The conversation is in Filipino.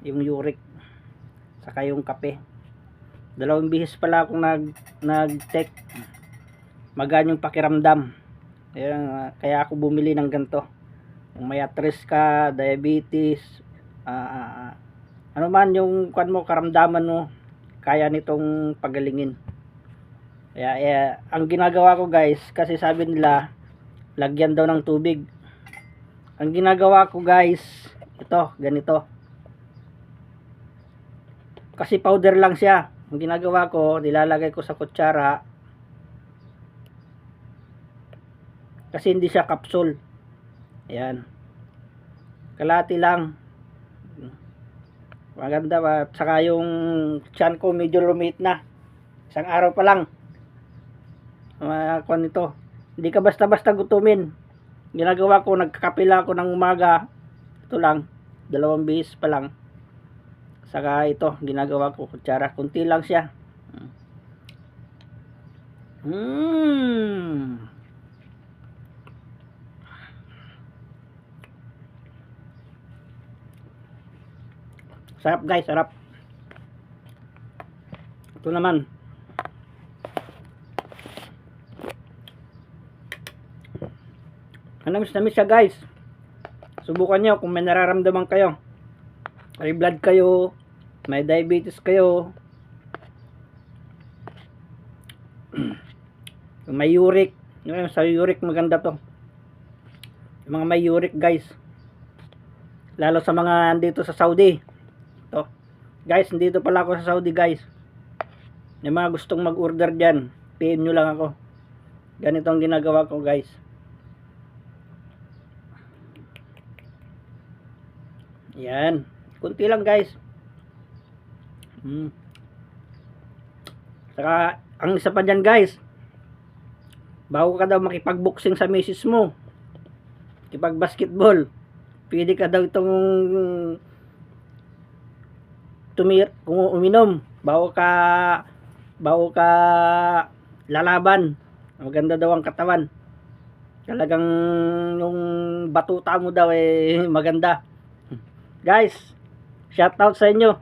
yung uric, saka yung kape. 2 bihis pala akong nag-check. Magaan yung pakiramdam. Kaya ako bumili ng ganito. Kung may arthritis ka, diabetes, ano man yung karamdaman mo, kaya nitong pagalingin. Kaya ang ginagawa ko guys, kasi sabi nila lagyan daw ng tubig. Ang ginagawa ko guys, ito, ganito. Kasi powder lang siya. Ang ginagawa ko, nilalagay ko sa kutsara. Kasi hindi siya capsule. Ayan. Kalahati lang. Maganda ba? Saka yung tiyan ko medyo lumit na. Isang araw pa lang. Kuan nito. Hindi ka basta-basta gutumin. Ginagawa ko, nagkakapila ako ng umaga. Ito lang. 2 bihis pa lang. Saka ito, ginagawa ko kutsara. Kunti lang siya. Sarap guys, sarap. Ito naman. Namis siya guys. Subukan nyo kung may nararamdaman kayo. May blood kayo, may diabetes kayo, may uric. Sa uric maganda to. Yung mga may uric guys. Lalo sa mga andito sa Saudi. To. Guys, nandito pala ako sa Saudi guys. May mga gustong mag-order dyan, PM nyo lang ako. Ganito ang ginagawa ko guys. Yan. Kunti lang guys. Saka, ang isa pa dyan guys, bago ka daw makipag-boxing sa misis mo, makipag-basketball, pwede ka daw itong kung uminom bago ka lalaban. Maganda daw ang katawan. Talagang yung batuta mo daw maganda. Guys, shout out sa inyo.